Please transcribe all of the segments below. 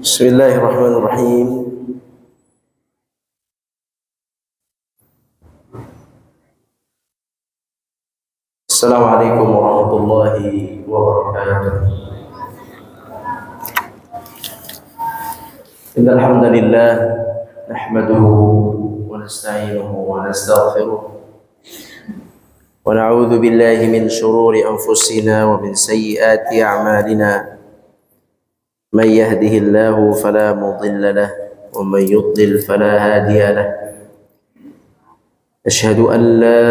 Bismillahirrahmanirrahim. Assalamualaikum warahmatullahi wabarakatuh. Innal hamdalillah nahmaduhu wa nasta'inuhu wa nastaghfiruh wa na'udzu billahi min shururi anfusina wa min sayyiati a'malina. من يهده الله فلا مضل له ومن يضلل فلا هادي له أشهد أن لا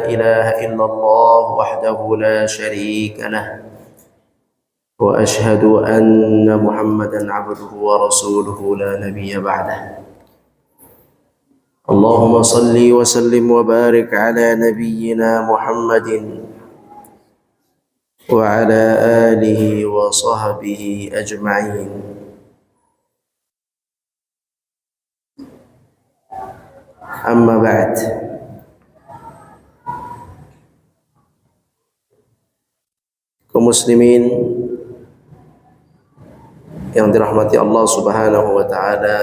إله إلا الله وحده لا شريك له وأشهد أن محمدا عبده ورسوله لا نبي بعده اللهم صل وسلم وبارك على نبينا محمد وعلى آله وصحبه أجمعين. أما بعد, kaum muslimin yang dirahmati Allah Subhanahu wa taala,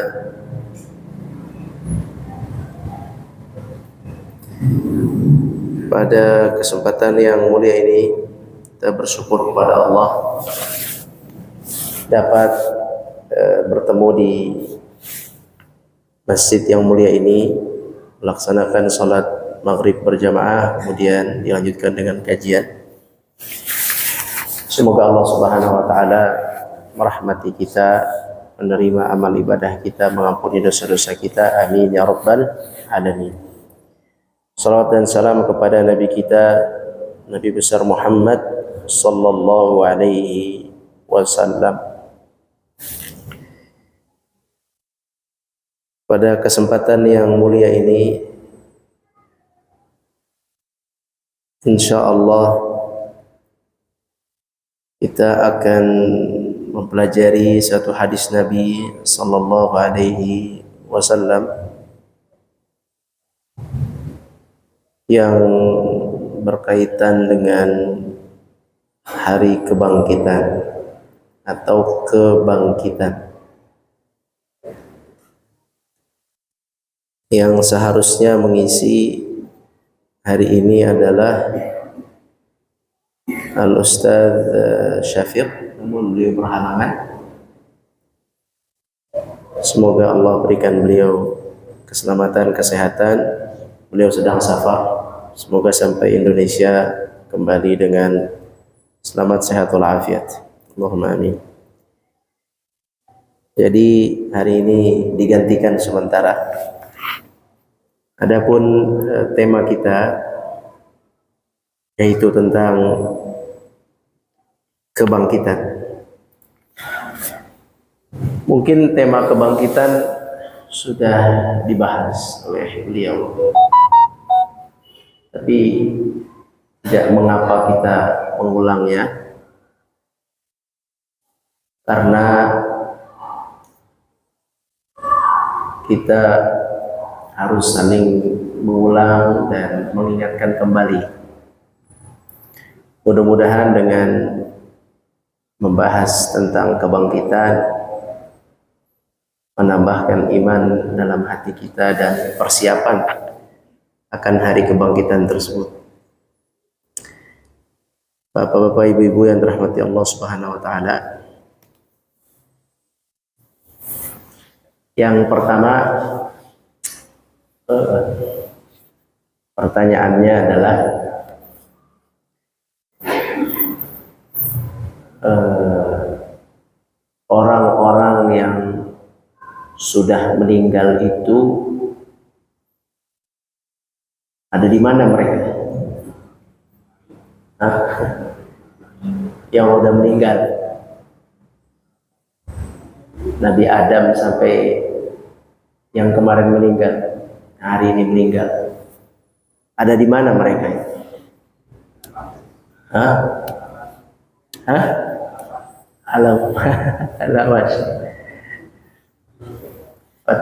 pada kesempatan yang mulia ini kita bersyukur kepada Allah dapat bertemu di masjid yang mulia ini, melaksanakan salat maghrib berjamaah, kemudian dilanjutkan dengan kajian. Semoga Allah Subhanahu wa taala merahmati kita, menerima amal ibadah kita, mengampuni dosa-dosa kita. Amin ya rabbal alamin. Salawat dan salam kepada Nabi kita, Nabi besar Muhammad sallallahu alaihi wasallam. Pada kesempatan yang mulia ini, insyaallah kita akan mempelajari satu hadis Nabi sallallahu alaihi wasallam yang berkaitan dengan hari kebangkitan atau kebangkitan, yang seharusnya mengisi hari ini adalah Al-Ustadz Syafiq, namun beliau berhalangan. Semoga Allah berikan beliau keselamatan, kesehatan. Beliau sedang safar, semoga sampai Indonesia kembali dengan selamat, sehat walafiat. Allahumma amin. Jadi hari ini digantikan sementara. Adapun tema kita yaitu tentang kebangkitan. Mungkin tema kebangkitan sudah dibahas oleh beliau, tapi tidak mengapa kita mengulangnya, karena kita harus saling mengulang dan mengingatkan kembali. Mudah-mudahan dengan membahas tentang kebangkitan menambahkan iman dalam hati kita dan persiapan akan hari kebangkitan tersebut. Bapak-bapak, ibu-ibu yang dirahmati Allah Subhanahu wa taala. Yang pertama, pertanyaannya adalah orang-orang yang sudah meninggal itu ada di mana mereka? Yang sudah meninggal, Nabi Adam sampai yang kemarin meninggal, hari ini meninggal, ada di mana mereka? Alam, alamas.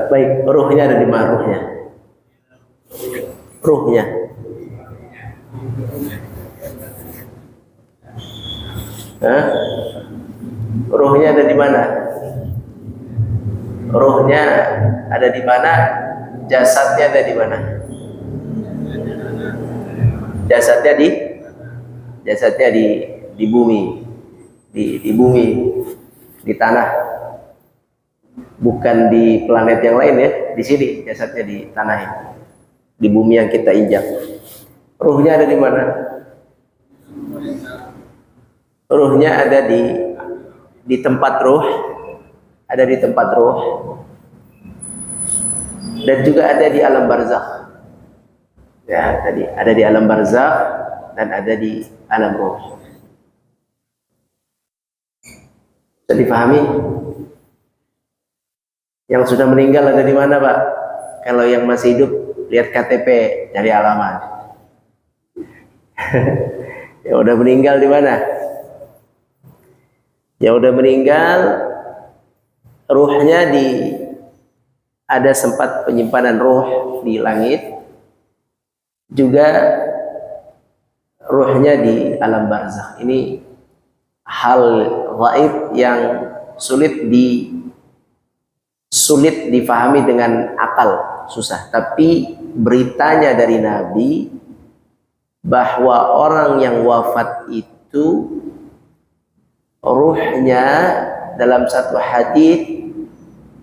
Baik, ruhnya ada di mana ruhnya? Ruhnya. Ruhnya ada di mana? Ruhnya ada di mana? Jasadnya ada di mana? Jasadnya di bumi, di bumi, di tanah, bukan di planet yang lain ya. Di sini jasadnya di tanah ini, di bumi yang kita injak. Ruhnya ada di mana? Ruhnya ada di tempat ruh, ada di tempat ruh, dan juga ada di alam barzakh. Ya, tadi ada di alam barzakh dan ada di alam ruh. Bisa dipahami? Yang sudah meninggal ada di mana, Pak? Kalau yang masih hidup, lihat KTP, cari alamat. Yang udah meninggal di mana? Yang udah meninggal, ruhnya ada sempat penyimpanan ruh di langit, juga ruhnya di alam barzakh. Ini hal gaib yang sulit difahami dengan akal, susah. Tapi beritanya dari Nabi bahwa orang yang wafat itu ruhnya, dalam satu hadis,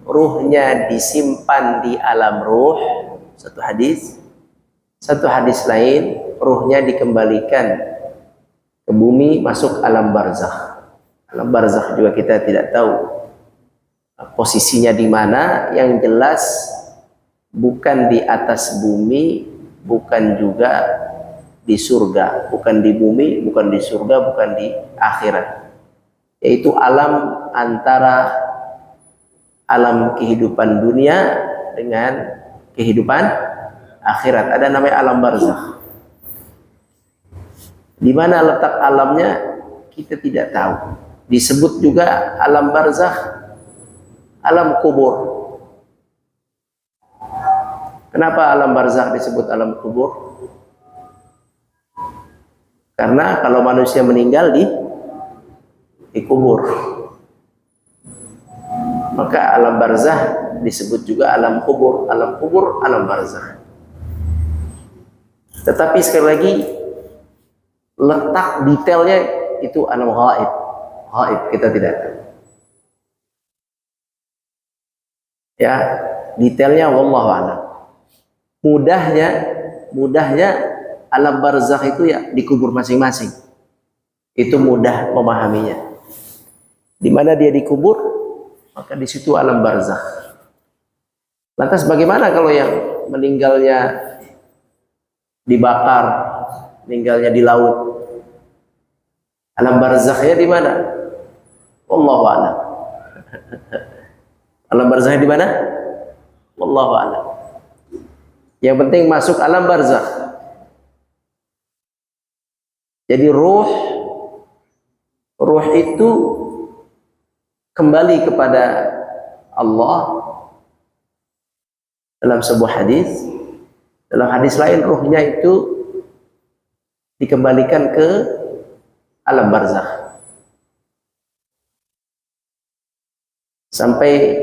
ruhnya disimpan di alam ruh, satu hadis. Satu hadis lain, ruhnya dikembalikan ke bumi, masuk alam barzakh. Alam barzakh juga kita tidak tahu posisinya di mana. Yang jelas bukan di atas bumi, bukan juga di surga, bukan di bumi, bukan di surga, bukan di akhirat. Yaitu alam antara alam kehidupan dunia dengan kehidupan akhirat. Ada namanya alam barzakh. Di mana letak alamnya kita tidak tahu. Disebut juga alam barzakh, alam kubur. Kenapa alam barzakh disebut alam kubur? Karena kalau manusia meninggal dikubur, maka alam barzakh disebut juga alam kubur, alam barzakh. Tetapi sekali lagi, letak detailnya itu alam gaib. Gaib kita tidak tahu. Ya, detailnya wallahu a'lam. Mudahnya alam barzakh itu ya dikubur masing-masing. Itu mudah memahaminya. Di mana dia dikubur, maka di situ alam barzakh. Lantas bagaimana kalau yang meninggalnya dibakar, meninggalnya di laut? Alam barzakhnya di mana? Wallahu a'lam. Alam barzakhnya di mana? Wallahu a'lam. Yang penting masuk alam barzakh. Jadi ruh itu kembali kepada Allah dalam sebuah hadis. Dalam hadis lain, ruhnya itu dikembalikan ke alam barzakh. Sampai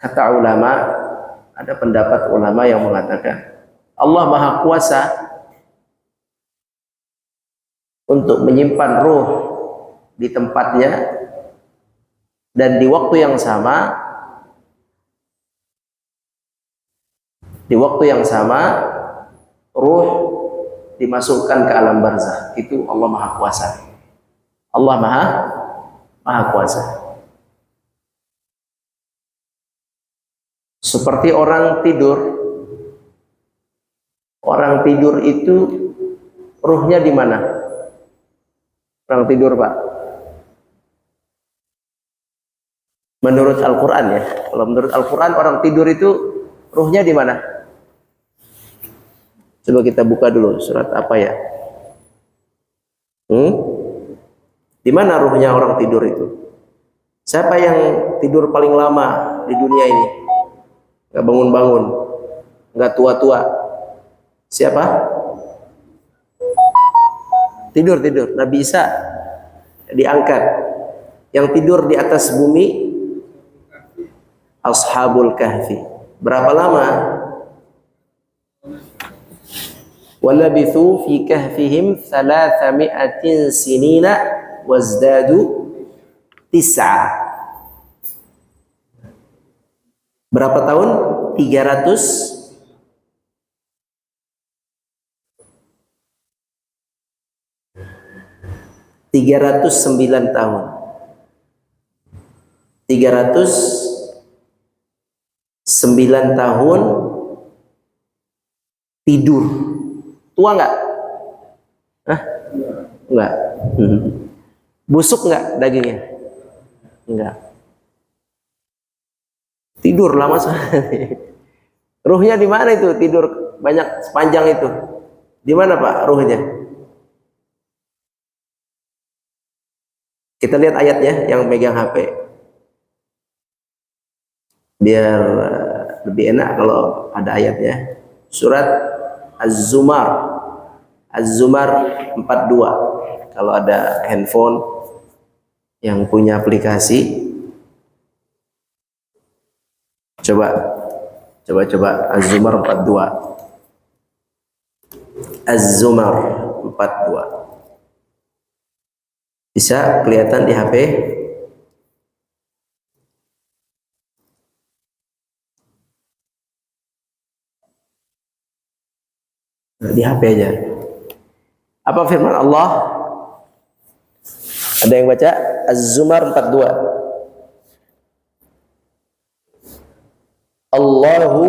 kata ulama, ada pendapat ulama yang mengatakan Allah Maha Kuasa untuk menyimpan ruh di tempatnya, dan di waktu yang sama ruh dimasukkan ke alam barzakh. Itu Allah Maha Kuasa. Allah Maha Kuasa. Seperti orang tidur. Orang tidur itu ruhnya di mana? Orang tidur, Pak. Menurut Al-Quran ya. Kalau menurut Al-Quran, orang tidur itu ruhnya di mana? Coba kita buka dulu surat apa ya? Di mana ruhnya orang tidur itu? Siapa yang tidur paling lama di dunia ini? Nggak bangun-bangun, nggak tua-tua. Siapa? Tidur. Nabi Isa diangkat. Yang tidur di atas bumi Ashabul Kahfi. Berapa lama? Walabithu fi kahfihim 300 sinina wazdadu 9. Berapa tahun? 309 tahun. 309 tahun tidur. Tua nggak? Hah? Enggak. Busuk nggak dagingnya? Enggak. Tidur lama sekali. Ruhnya di mana itu? Tidur banyak sepanjang itu. Di mana Pak ruhnya? Kita lihat ayatnya yang megang HP. Biar lebih enak kalau ada ayatnya. Surat Az-Zumar. Az-Zumar 42. Kalau ada handphone yang punya aplikasi, coba Az-Zumar 42. Az-Zumar 42. Bisa kelihatan di HP? Di HP aja. Apa firman Allah? Ada yang baca? Az-Zumar 42. Allahu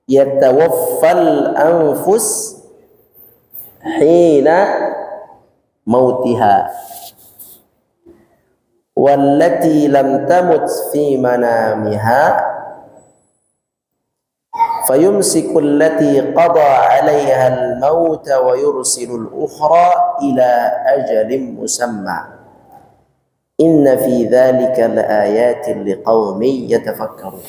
yatawaffal anfus hina mautiha wallati lam tamut fi manamiha fayumsiku allati qada 'alaiha al-maut wa yursilu al-ukhra ila ajalin musamma inna fi dzalika laayatin liqaumin yatafakkarun.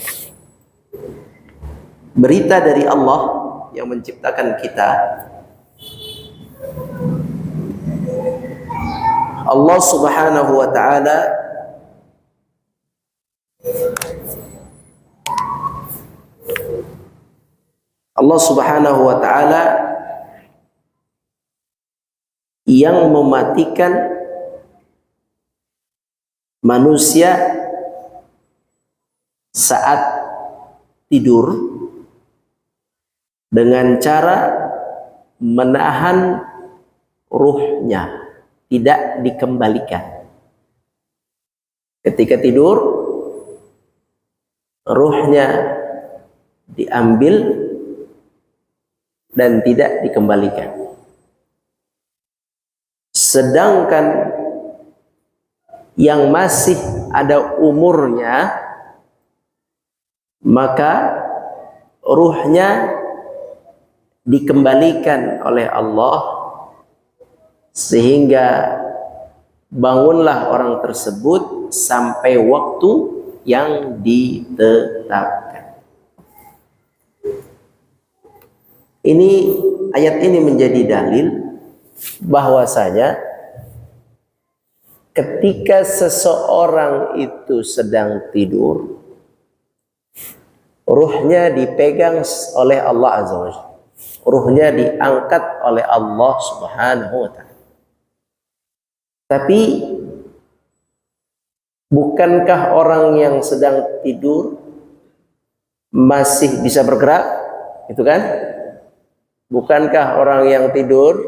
Berita dari Allah yang menciptakan kita. Allah Subhanahu wa ta'ala yang mematikan manusia saat tidur dengan cara menahan ruhnya, tidak dikembalikan. Ketika tidur, ruhnya diambil dan tidak dikembalikan. Sedangkan yang masih ada umurnya, maka ruhnya dikembalikan oleh Allah sehingga bangunlah orang tersebut sampai waktu yang ditetapkan. Ayat ini menjadi dalil bahwasanya ketika seseorang itu sedang tidur, ruhnya dipegang oleh Allah Azza wa Jalla. Ruhnya diangkat oleh Allah Subhanahu wa ta'ala. Tapi bukankah orang yang sedang tidur masih bisa bergerak? Itu kan? Bukankah orang yang tidur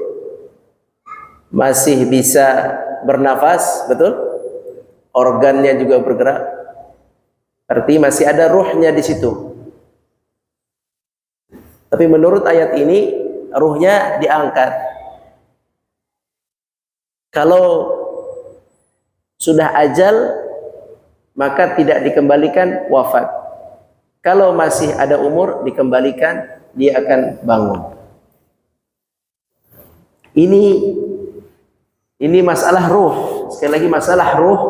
masih bisa bernafas? Betul? Organnya juga bergerak. Arti masih ada ruhnya di situ. Tapi menurut ayat ini ruhnya diangkat. Kalau sudah ajal maka tidak dikembalikan, wafat. Kalau masih ada umur dikembalikan, dia akan bangun. Ini masalah ruh. Sekali lagi masalah ruh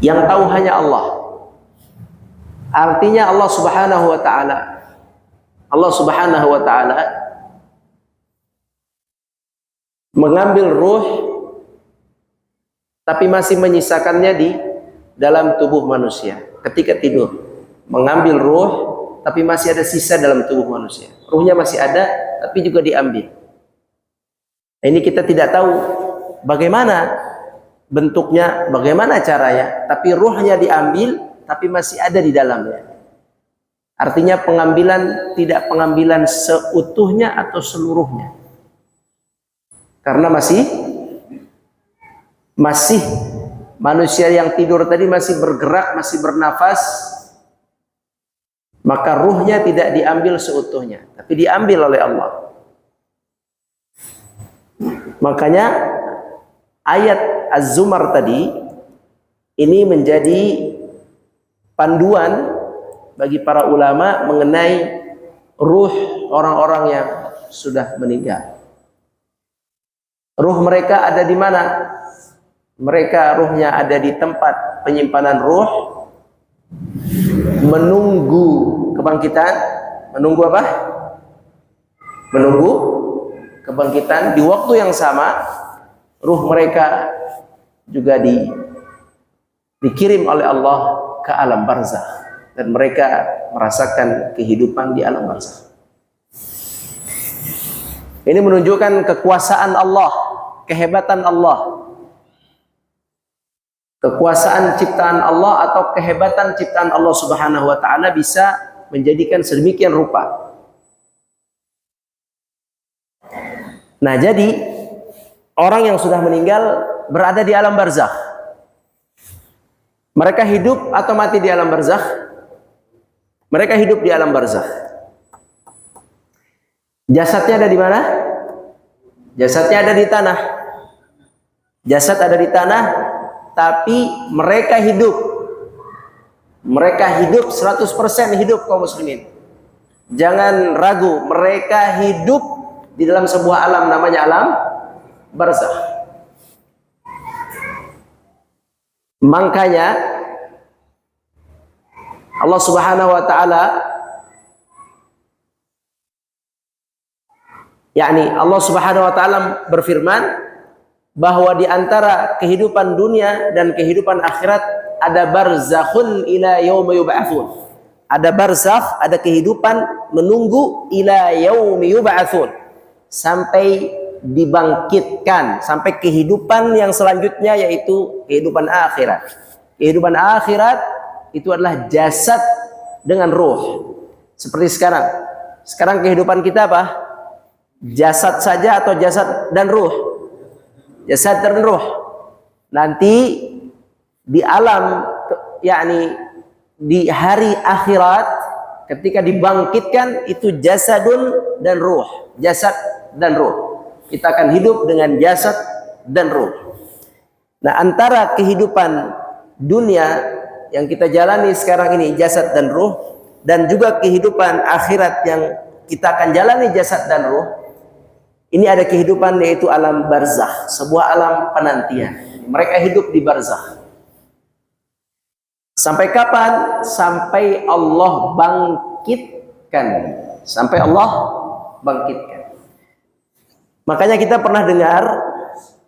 yang tahu hanya Allah. Artinya Allah Subhanahu wa ta'ala mengambil ruh tapi masih menyisakannya dalam tubuh manusia ketika tidur, mengambil ruh, tapi masih ada sisa dalam tubuh manusia. Ruhnya masih ada, tapi juga diambil. Ini kita tidak tahu bagaimana bentuknya, bagaimana caranya, tapi ruhnya diambil, tapi masih ada di dalamnya. Artinya pengambilan, tidak pengambilan seutuhnya atau seluruhnya. Karena masih manusia yang tidur tadi masih bergerak, masih bernafas, maka ruhnya tidak diambil seutuhnya, tapi diambil oleh Allah. Makanya ayat Az-Zumar tadi ini menjadi panduan bagi para ulama mengenai ruh orang-orang yang sudah meninggal. Ruh mereka ada di mana? Mereka ruhnya ada di tempat penyimpanan ruh, menunggu kebangkitan. Menunggu apa? Menunggu kebangkitan. Di waktu yang sama ruh mereka juga dikirim oleh Allah ke alam barzakh, dan mereka merasakan kehidupan di alam barzakh. Ini menunjukkan kekuasaan Allah, kehebatan Allah, kekuasaan ciptaan Allah atau kehebatan ciptaan Allah Subhanahu wa taala bisa menjadikan sedemikian rupa. Nah, jadi orang yang sudah meninggal berada di alam barzakh. Mereka hidup atau mati di alam barzakh? Mereka hidup di alam barzakh. Jasadnya ada di mana? Jasadnya ada di tanah. Jasad ada di tanah, tapi mereka hidup. Mereka hidup 100% hidup kaum muslimin. Jangan ragu, mereka hidup di dalam sebuah alam namanya alam barzakh. Makanya Allah Subhanahu wa taala, Allah Subhanahu wa taala berfirman bahwa di antara kehidupan dunia dan kehidupan akhirat ada barzakhun ila yaumi yub'atsun. Ada barzakh, ada kehidupan menunggu ila yaumi yub'atsun, sampai dibangkitkan, sampai kehidupan yang selanjutnya, yaitu kehidupan akhirat. Kehidupan akhirat itu adalah jasad dengan ruh. Seperti sekarang. Sekarang kehidupan kita apa? Jasad saja atau jasad dan ruh? Jasad dan ruh. Nanti di alam, di hari akhirat, ketika dibangkitkan, itu jasadun dan ruh. Jasad dan ruh. Kita akan hidup dengan jasad dan ruh. Nah, antara kehidupan dunia yang kita jalani sekarang ini, jasad dan ruh, dan juga kehidupan akhirat yang kita akan jalani jasad dan ruh, ini ada kehidupan yaitu alam barzakh, sebuah alam penantian. Mereka hidup di barzakh. Sampai kapan? Sampai Allah bangkitkan. Sampai Allah bangkitkan. Makanya kita pernah dengar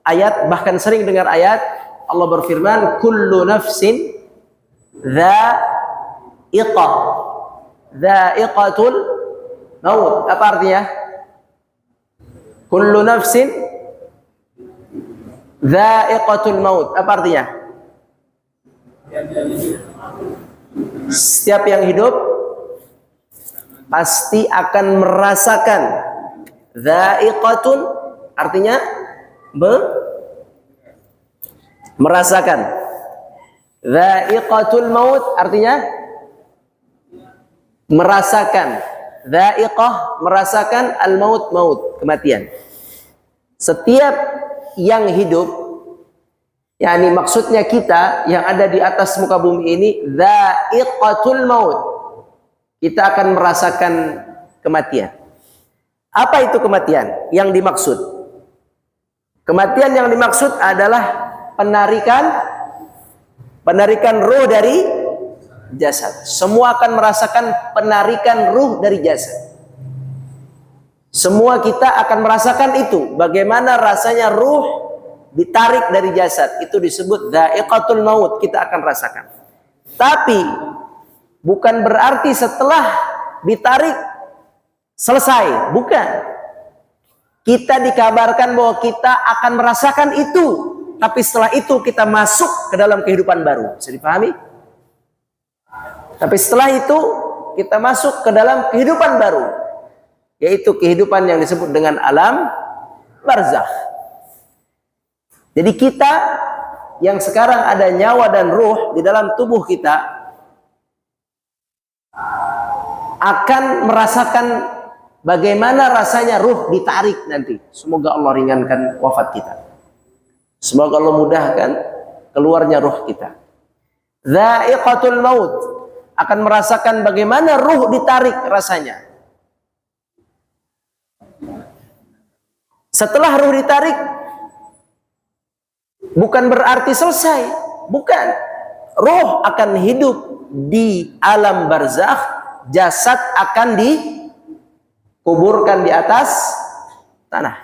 ayat, bahkan sering dengar ayat Allah berfirman, kullu nafsin dha'iqatul maut. Apa artinya? Kullu nafsin dha'iqatul maut. Apa artinya? Setiap yang hidup pasti akan merasakan. Dha'iqatun artinya merasakan. Dha'iqatul maut artinya merasakan. Dha'iqah merasakan, al-maut maut, kematian. Setiap yang hidup, maksudnya kita yang ada di atas muka bumi ini, dha'iqatul maut. Kita akan merasakan kematian. Apa itu kematian yang dimaksud? Kematian yang dimaksud adalah penarikan ruh dari jasad. Semua akan merasakan penarikan ruh dari jasad. Semua kita akan merasakan itu. Bagaimana rasanya ruh ditarik dari jasad, itu disebut dha'iqatul maut, kita akan rasakan. Tapi bukan berarti setelah ditarik selesai, bukan. Kita dikabarkan bahwa kita akan merasakan itu, tapi setelah itu kita masuk ke dalam kehidupan baru. Bisa dipahami? Tapi setelah itu kita masuk ke dalam kehidupan baru, yaitu kehidupan yang disebut dengan alam barzakh. Jadi kita yang sekarang ada nyawa dan ruh di dalam tubuh kita akan merasakan bagaimana rasanya ruh ditarik nanti. Semoga Allah ringankan wafat kita. Semoga Allah mudahkan keluarnya ruh kita. Dha'iqatul maut, akan merasakan bagaimana ruh ditarik rasanya. Setelah ruh ditarik, bukan berarti selesai, bukan. Ruh akan hidup di alam barzakh, jasad akan dikuburkan di atas tanah.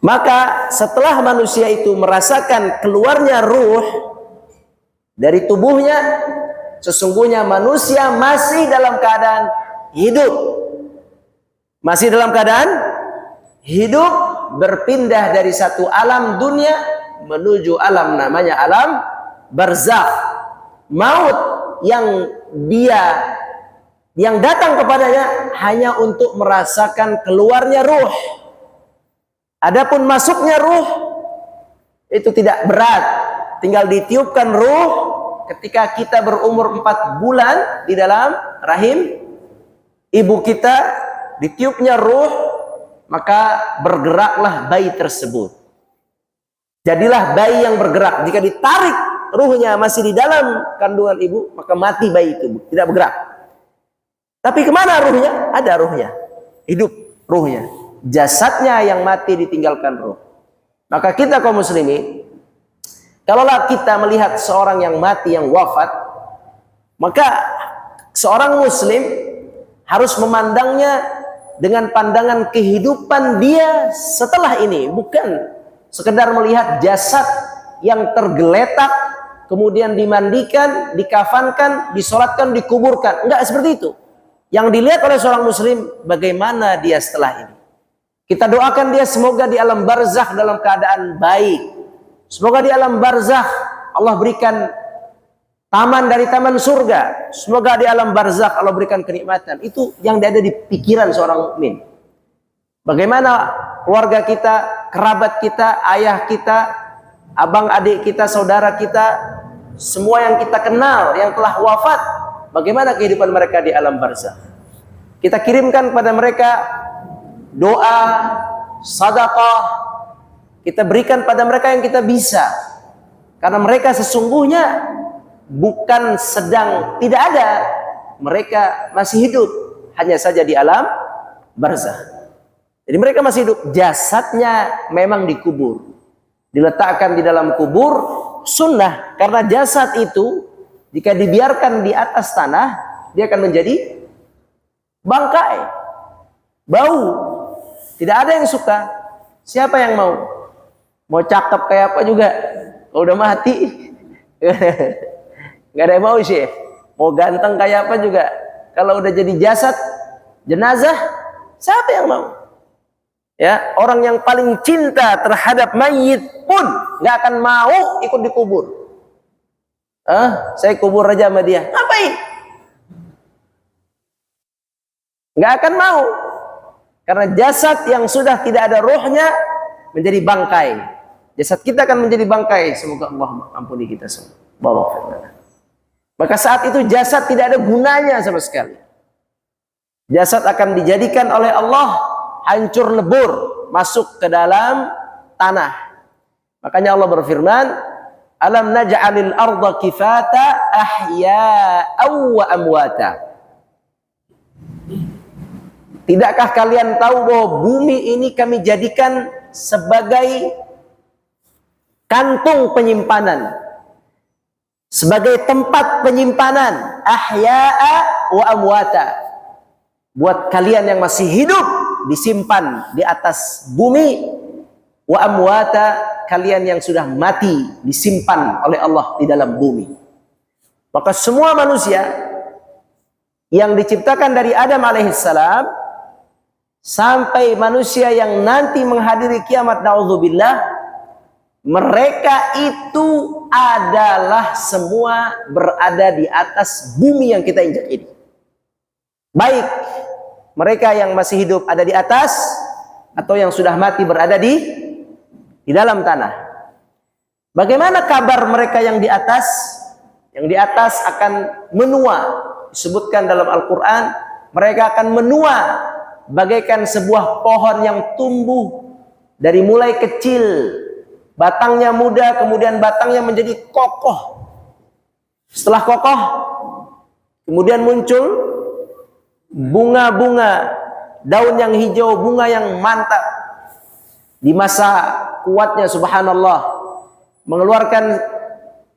Maka setelah manusia itu merasakan keluarnya ruh dari tubuhnya, sesungguhnya manusia masih dalam keadaan hidup. Masih dalam keadaan hidup, berpindah dari satu alam dunia menuju alam namanya alam barzakh. Maut yang datang kepadanya hanya untuk merasakan keluarnya ruh. Adapun masuknya ruh itu tidak berat, tinggal ditiupkan ruh ketika kita berumur 4 bulan di dalam rahim ibu kita, ditiupnya ruh, maka bergeraklah bayi tersebut. Jadilah bayi yang bergerak. Jika ditarik ruhnya masih di dalam kandungan ibu, maka mati bayi itu, tidak bergerak. Tapi kemana ruhnya? Ada ruhnya, hidup ruhnya. Jasadnya yang mati ditinggalkan ruh. Maka kita kaum muslimin, kalaulah kita melihat seorang yang mati, yang wafat, maka seorang muslim harus memandangnya dengan pandangan kehidupan dia setelah ini, bukan sekedar melihat jasad yang tergeletak kemudian dimandikan, dikafankan, disolatkan, dikuburkan. Enggak seperti itu. Yang dilihat oleh seorang muslim bagaimana dia setelah ini. Kita doakan dia semoga di alam barzakh dalam keadaan baik. Semoga di alam barzakh Allah berikan taman dari taman surga. Semoga di alam barzakh Allah berikan kenikmatan. Itu yang ada di pikiran seorang mukmin. Bagaimana keluarga kita, kerabat kita, ayah kita, abang adik kita, saudara kita, semua yang kita kenal yang telah wafat, bagaimana kehidupan mereka di alam barzakh. Kita kirimkan kepada mereka doa, sedekah, kita berikan pada mereka yang kita bisa. Karena mereka sesungguhnya bukan sedang tidak ada, mereka masih hidup, hanya saja di alam barzakh. Jadi mereka masih hidup, jasadnya memang dikubur, diletakkan di dalam kubur sunnah. Karena jasad itu jika dibiarkan di atas tanah, dia akan menjadi bangkai, bau. Tidak ada yang suka. Siapa yang mau? Mau cakep kayak apa juga, kalau udah mati nggak ada yang mau sih. Mau ganteng kayak apa juga, kalau udah jadi jasad, jenazah, siapa yang mau? Ya, orang yang paling cinta terhadap mayit pun nggak akan mau ikut dikubur. Saya kubur aja sama dia, ngapain? Nggak akan mau, karena jasad yang sudah tidak ada ruhnya menjadi bangkai. Jasad kita akan menjadi bangkai. Semoga Allah ampuni kita semua. Maka saat itu jasad tidak ada gunanya sama sekali. Jasad akan dijadikan oleh Allah hancur lebur, masuk ke dalam tanah. Makanya Allah berfirman, alam naj'alil arda kifata ahya'aw wa amwata. Tidakkah kalian tahu bahwa bumi ini kami jadikan sebagai kantung penyimpanan, sebagai tempat penyimpanan, ahya'a wa amwata, buat kalian yang masih hidup, disimpan di atas bumi wa amwata, kalian yang sudah mati disimpan oleh Allah di dalam bumi. Maka semua manusia yang diciptakan dari Adam alaihissalam sampai manusia yang nanti menghadiri kiamat, naudzubillah, mereka itu adalah semua berada di atas bumi yang kita injak ini. Baik mereka yang masih hidup ada di atas, atau yang sudah mati berada di dalam tanah. Bagaimana kabar mereka yang di atas? Yang di atas akan menua. Disebutkan dalam Al-Quran, mereka akan menua bagaikan sebuah pohon yang tumbuh dari mulai kecil, batangnya muda, kemudian batangnya menjadi kokoh. Setelah kokoh, kemudian muncul bunga-bunga, daun yang hijau, bunga yang mantap. Di masa kuatnya, subhanallah, mengeluarkan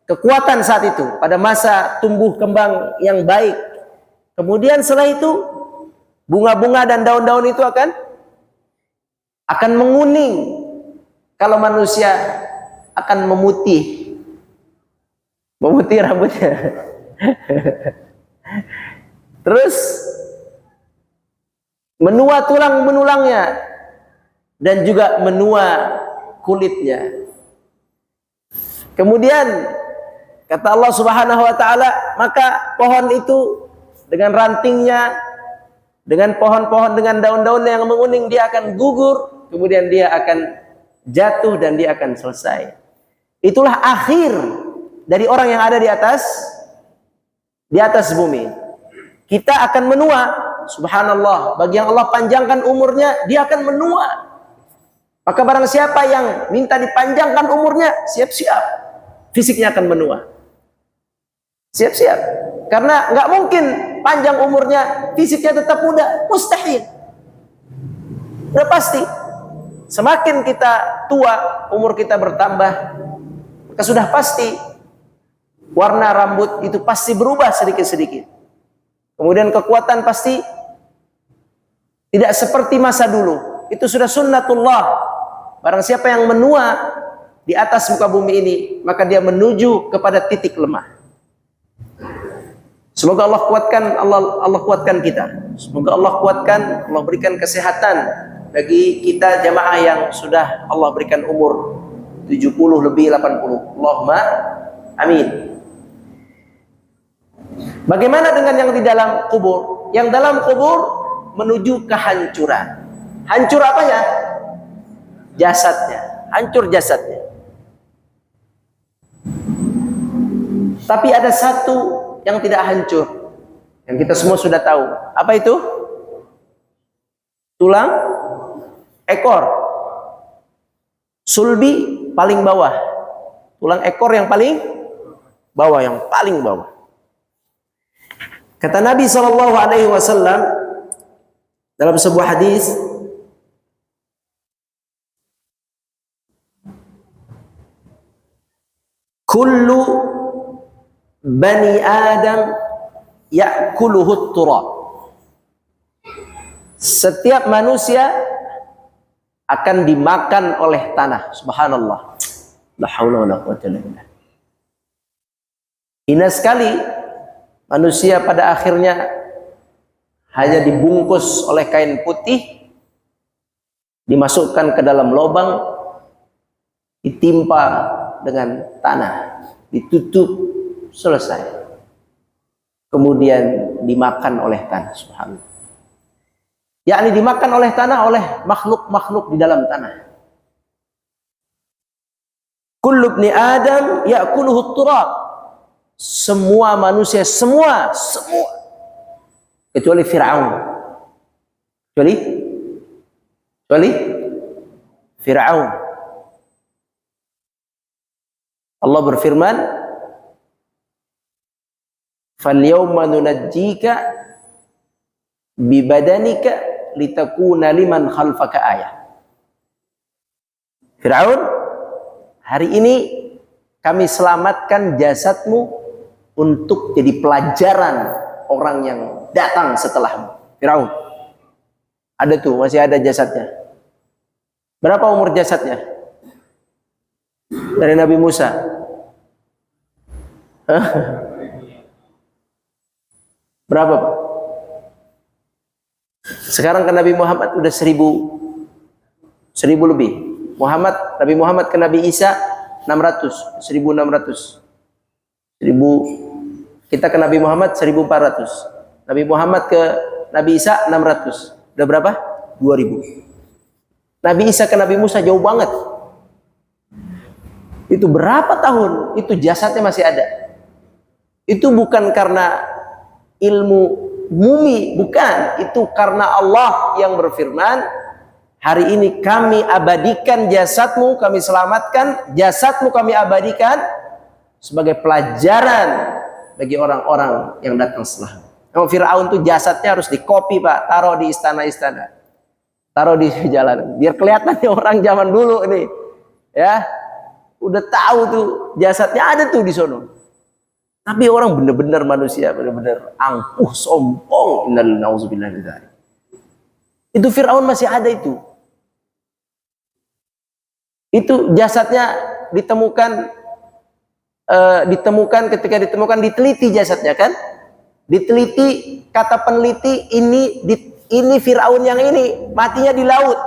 kekuatan saat itu, pada masa tumbuh kembang yang baik. Kemudian setelah itu, bunga-bunga dan daun-daun itu akan menguning. Kalau manusia akan memutih rambutnya. Terus menua tulang benulangnya dan juga menua kulitnya. Kemudian kata Allah Subhanahu wa taala, maka pohon itu dengan rantingnya, dengan pohon-pohon dengan daun-daunnya yang menguning, dia akan gugur, kemudian dia akan jatuh dan dia akan selesai. Itulah akhir dari orang yang ada di atas bumi. Kita akan menua, subhanallah. Bagi yang Allah panjangkan umurnya, dia akan menua. Maka barang siapa yang minta dipanjangkan umurnya, siap-siap, fisiknya akan menua. Siap-siap. Karena nggak mungkin panjang umurnya, fisiknya tetap muda, mustahil. Udah pasti. Semakin kita tua, umur kita bertambah, maka sudah pasti warna rambut itu pasti berubah sedikit-sedikit. Kemudian kekuatan pasti tidak seperti masa dulu. Itu sudah sunnatullah. Barang siapa yang menua di atas muka bumi ini, maka dia menuju kepada titik lemah. Semoga Allah kuatkan, Allah kuatkan kita. Semoga Allah kuatkan, Allah berikan kesehatan bagi kita jamaah yang sudah Allah berikan umur 70 lebih 80. Allahumma amin. Bagaimana dengan yang di dalam kubur? Yang dalam kubur menuju kehancuran. Hancur apanya? Jasadnya. Hancur jasadnya. Tapi ada satu yang tidak hancur, yang kita semua sudah tahu. Apa itu? Tulang ekor. Sulbi paling bawah. Tulang ekor yang paling bawah, yang paling bawah. Kata Nabi SAW dalam sebuah hadis, kullu bani Adam ya'kuluhu turab. Setiap manusia akan dimakan oleh tanah. Subhanallah. La haula wala quwwata illa billah. Hina sekali manusia pada akhirnya hanya dibungkus oleh kain putih, dimasukkan ke dalam lubang, ditimpa dengan tanah, ditutup, selesai. Kemudian dimakan oleh tanah, subhanallah. Yakni dimakan oleh tanah, oleh makhluk-makhluk di dalam tanah. Kullu ibni Adam ya'kuluhu turab. Semua manusia, semua kecuali Fir'aun. Kecuali Fir'aun. Allah berfirman, "Fal-yawma nunajjika bi badanika litakuna liman khalfaka ayah." Fir'aun, hari ini kami selamatkan jasadmu untuk jadi pelajaran orang yang datang setelahmu. Fir'aun. Ada tuh, masih ada jasadnya. Berapa umur jasadnya? Dari Nabi Musa. Berapa, Pak? Sekarang ke Nabi Muhammad udah 1000 lebih. Nabi Muhammad ke Nabi Isa 600, 1600. 1000, kita ke Nabi Muhammad 1400. Nabi Muhammad ke Nabi Isa 600. Udah berapa? 2000. Nabi Isa ke Nabi Musa jauh banget. Itu berapa tahun? Itu jasadnya masih ada. Itu bukan karena ilmu mumi, bukan. Itu karena Allah yang berfirman, hari ini kami abadikan jasadmu, kami selamatkan jasadmu, kami abadikan sebagai pelajaran bagi orang-orang yang datang setelah. Kalau Fir'aun tuh jasadnya harus dikopi, Pak, taruh di istana-istana, taruh di jalan, biar kelihatan orang zaman dulu ini, ya, udah tahu tuh jasadnya ada tuh di sono. Tapi orang benar-benar manusia, benar-benar angkuh, sombong. Innalillahi min dzalik. Itu Fir'aun masih ada itu. Itu jasadnya ditemukan, ketika ditemukan diteliti jasadnya kan? Diteliti, kata peneliti ini Fir'aun yang ini matinya di laut.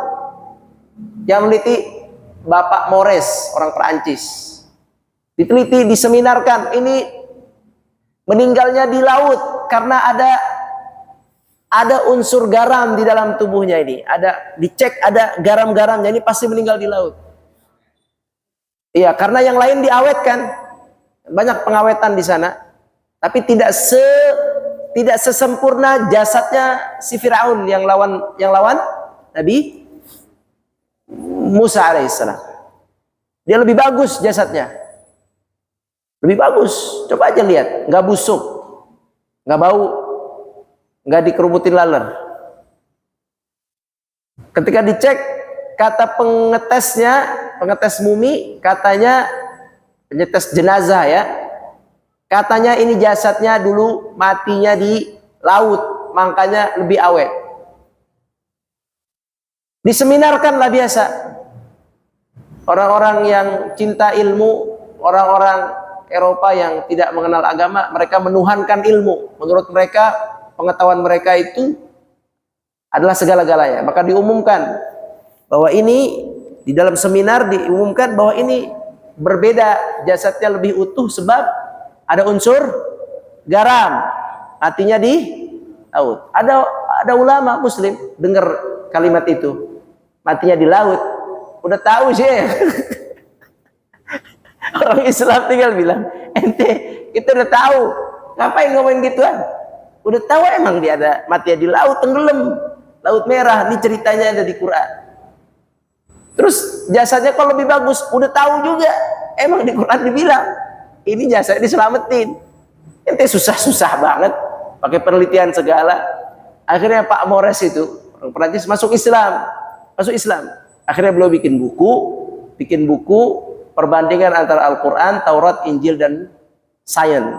Yang meneliti Bapak Mores, orang Perancis. Diteliti, diseminarkan, ini meninggalnya di laut karena ada unsur garam di dalam tubuhnya ini. Dicek ada garam-garamnya, ini pasti meninggal di laut. Iya, karena yang lain diawetkan. Banyak pengawetan di sana. Tapi tidak sesempurna jasadnya si Firaun yang lawan Nabi Musa alaihissalam. Dia lebih bagus jasadnya. Lebih bagus. Coba aja lihat, nggak busuk, nggak bau, nggak dikerubutin laler. Ketika dicek, kata pengetes mumi, katanya pengetes jenazah ya, katanya ini jasadnya dulu matinya di laut, makanya lebih awet. Diseminarkanlah biasa. Orang-orang yang cinta ilmu, orang-orang Eropa yang tidak mengenal agama, mereka menuhankan ilmu. Menurut mereka, pengetahuan mereka itu adalah segala-galanya. Maka diumumkan bahwa ini, di dalam seminar diumumkan bahwa ini berbeda, jasadnya lebih utuh sebab ada unsur garam, matinya di laut. Ada ulama muslim dengar kalimat itu, matinya di laut, udah tahu sih. Orang Islam tinggal bilang, ente kita udah tahu, ngapain ngomongin gituan? Udah tahu emang dia ada mati di laut, tenggelam, laut merah. Ini ceritanya ada di Quran. Terus jasadnya kalau lebih bagus, udah tahu juga, emang di Quran dibilang ini jasad diselamatin. Ente susah-susah banget, pakai penelitian segala. Akhirnya Pak Mores itu orang Perancis masuk Islam. Akhirnya beliau bikin buku perbandingan antara Al-Quran, Taurat, Injil, dan Sains.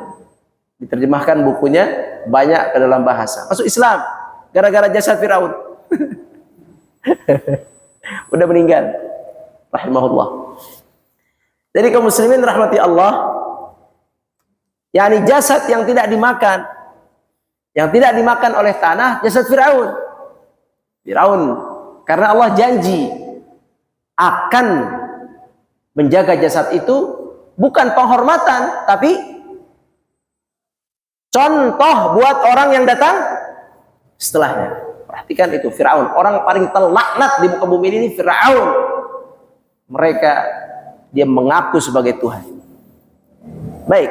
Diterjemahkan bukunya banyak ke dalam bahasa. Masuk Islam gara-gara jasad Firaun. Udah meninggal. Rahimahullah. Jadi kaum muslimin rahmati Allah, yakni jasad yang tidak dimakan oleh tanah, jasad Firaun. Karena Allah janji akan menjaga jasad itu, bukan penghormatan, tapi contoh buat orang yang datang setelahnya. Perhatikan itu, Firaun, orang paling terlaknat di muka bumi ini Firaun. Dia mengaku sebagai Tuhan. Baik,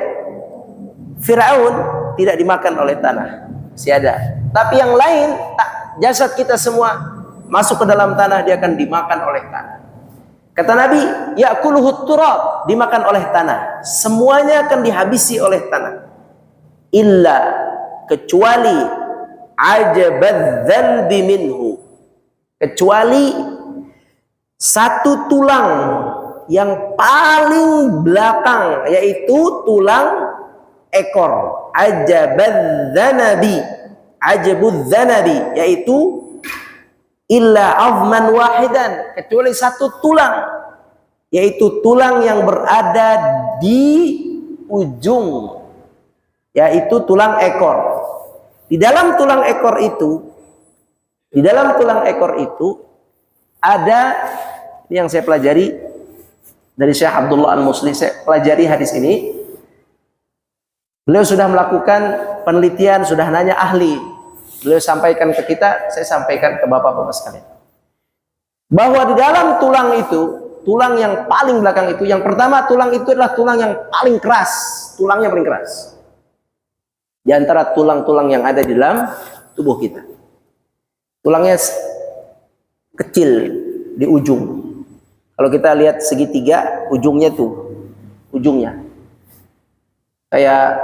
Firaun tidak dimakan oleh tanah, masih ada. Tapi yang lain, jasad kita semua masuk ke dalam tanah, dia akan dimakan oleh tanah. Kata Nabi, ya'kuluhut turab, dimakan oleh tanah. Semuanya akan dihabisi oleh tanah. Illa, kecuali ajabadz-dzalbi minhu. Kecuali satu tulang yang paling belakang, yaitu tulang ekor. Ajabudz-dzanabi, yaitu illa azman wahidan, kecuali satu tulang. yaitu tulang yang berada di ujung, yaitu tulang ekor. Di dalam tulang ekor itu ada, ini yang saya pelajari dari Syekh Abdullah Al-Musli. Saya pelajari hadis ini. Beliau sudah melakukan penelitian, sudah nanya ahli. Beliau sampaikan ke kita, saya sampaikan ke bapak-bapak sekalian. Bahwa di dalam tulang itu, tulang yang paling belakang itu, yang pertama tulang itu adalah tulang yang paling keras. Tulangnya paling keras. Di antara tulang-tulang yang ada di dalam tubuh kita. Tulangnya kecil di ujung. Kalau kita lihat segitiga, ujungnya tuh, ujungnya. Kayak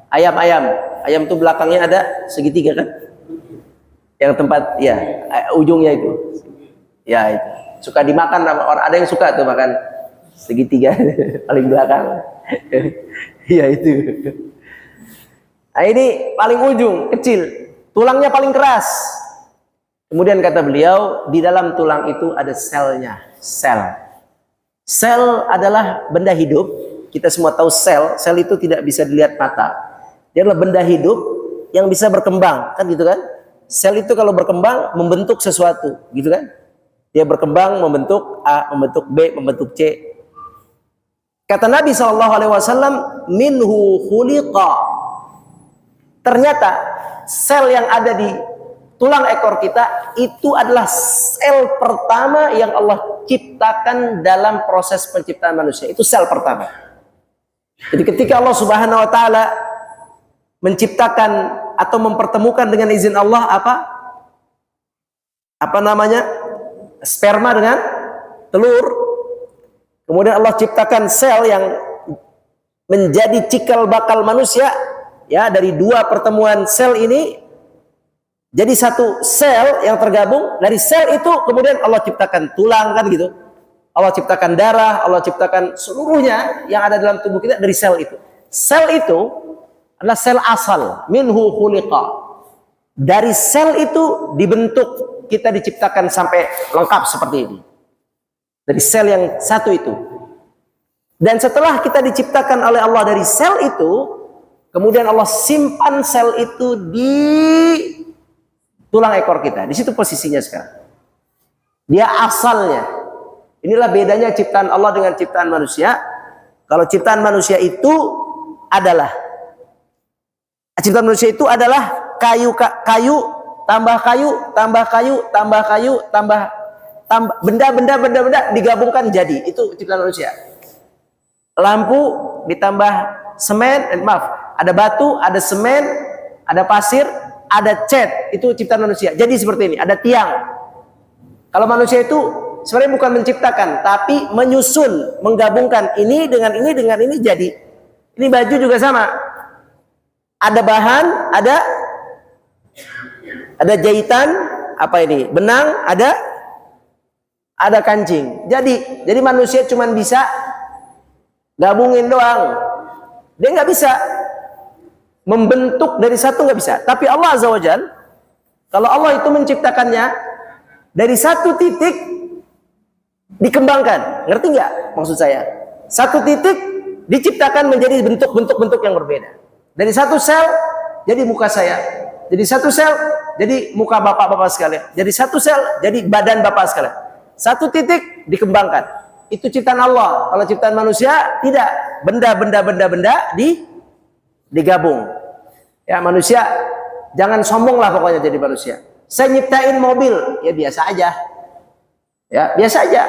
ayam tuh belakangnya ada segitiga kan? Yang tempat, ya, ujungnya itu. Ya, itu. Suka dimakan orang, ada yang suka tuh makan segitiga paling belakang. Iya itu. Nah, ini paling ujung, kecil. Tulangnya paling keras. Kemudian kata beliau, di dalam tulang itu ada selnya. Sel adalah benda hidup. Kita semua tahu sel itu tidak bisa dilihat mata. Dia adalah benda hidup yang bisa berkembang, kan gitu kan? Sel itu kalau berkembang membentuk sesuatu, gitu kan? Dia berkembang membentuk A, membentuk B, membentuk C. Kata Nabi SAW, minhu khuliqa. Ternyata sel yang ada di tulang ekor kita itu adalah sel pertama yang Allah ciptakan dalam proses penciptaan manusia. Itu sel pertama. Jadi ketika Allah Subhanahu wa taala menciptakan atau mempertemukan dengan izin Allah apa namanya? Sperma dengan telur. Kemudian Allah ciptakan sel yang menjadi cikal bakal manusia, ya, dari dua pertemuan sel ini jadi satu sel yang tergabung. Dari sel itu kemudian Allah ciptakan tulang, kan gitu. Allah ciptakan darah, Allah ciptakan seluruhnya yang ada dalam tubuh kita dari sel itu. Sel itu adalah sel asal, minhu khuliqa. Dari sel itu dibentuk, kita diciptakan sampai lengkap seperti ini. Dari sel yang satu itu. Dan setelah kita diciptakan oleh Allah dari sel itu, kemudian Allah simpan sel itu di tulang ekor kita. Di situ posisinya sekarang. Dia asalnya. Inilah bedanya ciptaan Allah dengan ciptaan manusia. Kalau ciptaan manusia itu adalah kayu tambah benda digabungkan jadi. Itu ciptaan manusia. Lampu ditambah semen, ada batu, ada semen, ada pasir, ada cat. Itu ciptaan manusia. Jadi seperti ini, ada tiang. Kalau manusia itu sebenarnya bukan menciptakan, tapi menyusun, menggabungkan ini dengan ini jadi. Ini baju juga sama. Ada bahan, ada jahitan, benang, ada kancing. Jadi manusia cuma bisa gabungin doang. Dia nggak bisa membentuk dari satu, nggak bisa. Tapi Allah Azza wa Jalla, kalau Allah itu menciptakannya dari satu titik dikembangkan. Ngerti nggak maksud saya? Satu titik diciptakan menjadi bentuk-bentuk yang berbeda. Dari satu sel jadi muka saya. Jadi satu sel jadi muka bapak-bapak sekalian. Jadi satu sel jadi badan bapak sekalian. Satu titik dikembangkan. Itu ciptaan Allah. Kalau ciptaan manusia tidak. Benda digabung. Ya, manusia jangan sombong lah pokoknya jadi manusia. Saya nyiptain mobil, ya biasa aja. Ya, biasa aja.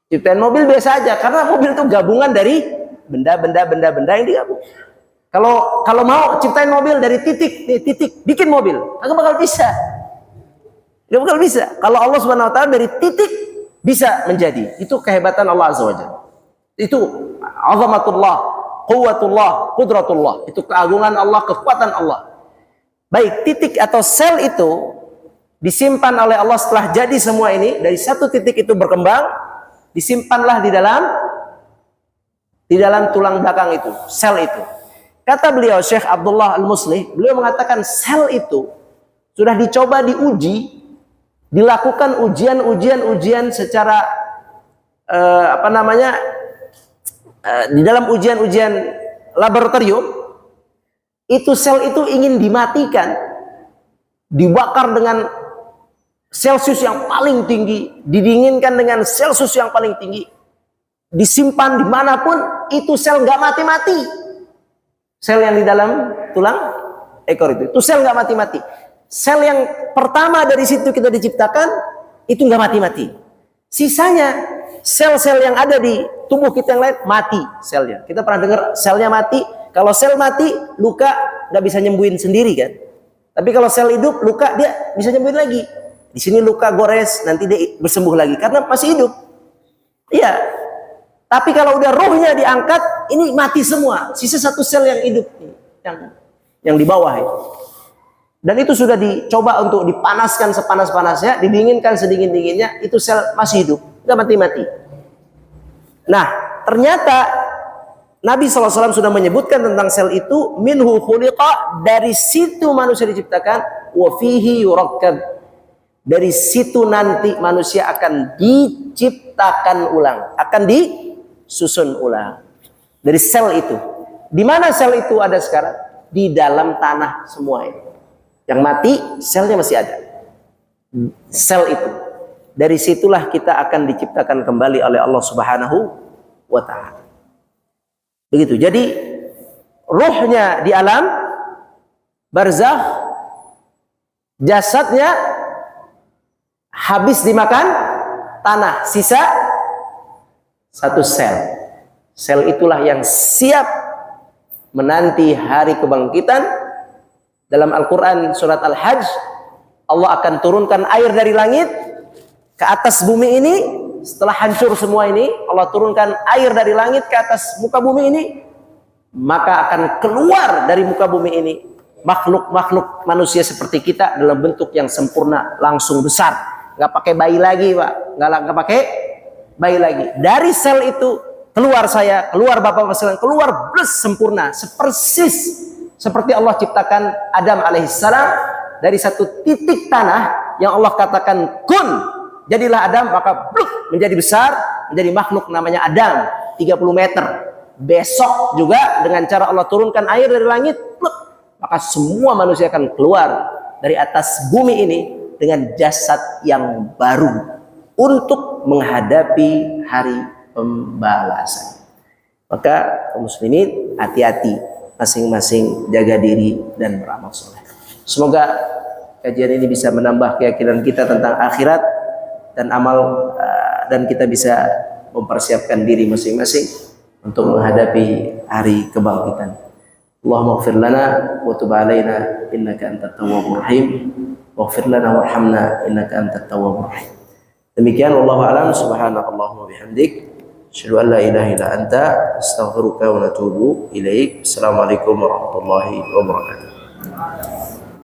Ciptain mobil biasa aja karena mobil itu gabungan dari benda yang digabung. Kalau mau ciptain mobil dari titik bikin mobil, nggak bakal bisa. Nggak bakal bisa. Kalau Allah Subhanahu wa taala dari titik bisa menjadi. Itu kehebatan Allah Azza wa Jalla. Itu azamatullah, quwwatullah, qudratullah. Itu keagungan Allah, kekuatan Allah. Baik, titik atau sel itu disimpan oleh Allah setelah jadi semua ini, dari satu titik itu berkembang, disimpanlah di dalam tulang belakang itu, sel itu. Kata beliau Syekh Abdullah Al-Musli, beliau mengatakan sel itu sudah dicoba diuji, dilakukan ujian secara apa namanya, di dalam ujian-ujian laboratorium, itu sel itu ingin dimatikan, dibakar dengan Celsius yang paling tinggi, didinginkan dengan Celsius yang paling tinggi, disimpan dimanapun, itu sel nggak mati-mati. Sel yang di dalam tulang ekor itu sel nggak mati-mati. Sel yang pertama dari situ kita diciptakan, itu nggak mati-mati. Sisanya sel-sel yang ada di tubuh kita yang lain mati selnya. Kita pernah dengar selnya mati. Kalau sel mati, luka nggak bisa nyembuhin sendiri kan. Tapi kalau sel hidup, luka dia bisa nyembuhin lagi. Di sini luka gores, nanti dia bersembuh lagi karena masih hidup. Iya. Tapi kalau udah rohnya diangkat, ini mati semua. Sisa satu sel yang hidup, yang di bawah itu. Dan itu sudah dicoba untuk dipanaskan sepanas-panasnya, didinginkan sedingin-dinginnya, itu sel masih hidup, nggak mati-mati. Nah, ternyata Nabi SAW sudah menyebutkan tentang sel itu, minhu khuliqa, dari situ manusia diciptakan, wa fihi yurakkab, dari situ nanti manusia akan diciptakan ulang, akan disusun ulang. Dari sel itu. Di mana sel itu ada sekarang? Di dalam tanah semua ini. Yang mati, selnya masih ada. Sel itu. Dari situlah kita akan diciptakan kembali oleh Allah Subhanahu wa Ta'ala. Begitu. Jadi, ruhnya di alam barzakh, jasadnya habis dimakan tanah, sisa satu sel. Sel itulah yang siap menanti hari kebangkitan. Dalam Al-Quran surat Al-Hajj, Allah akan turunkan air dari langit ke atas bumi ini. Setelah hancur semua ini, Allah turunkan air dari langit ke atas muka bumi ini. Maka akan keluar dari muka bumi ini makhluk-makhluk manusia seperti kita dalam bentuk yang sempurna, langsung besar. Nggak pakai bayi lagi, Pak. Nggak pakai bayi lagi. Dari sel itu keluar saya, keluar Bapak sekalian, keluar blus sempurna, sepersis seperti Allah ciptakan Adam alaihissalam dari satu titik tanah yang Allah katakan kun, jadilah Adam, maka bluk menjadi besar, menjadi makhluk namanya Adam, 30 meter. Besok juga dengan cara Allah turunkan air dari langit, bluk, maka semua manusia akan keluar dari atas bumi ini dengan jasad yang baru untuk menghadapi hari pembalasan. Maka kaum muslimin, hati-hati, masing-masing jaga diri dan beramal soleh. Semoga kajian ini bisa menambah keyakinan kita tentang akhirat dan amal, dan kita bisa mempersiapkan diri masing-masing untuk menghadapi hari kebangkitan. Allahumma ighfir lana wa tub alaina innaka antat tawwabur rahim, waghfir lana warhamna innaka antat tawwabur rahim. Demikian, wallahu a'lam. Subhanakallahumma bihamdik, asyhadu an la ilaha illa anta, astaghfiruka wa atubu ilaik. Assalamualaikum warahmatullahi wabarakatuh.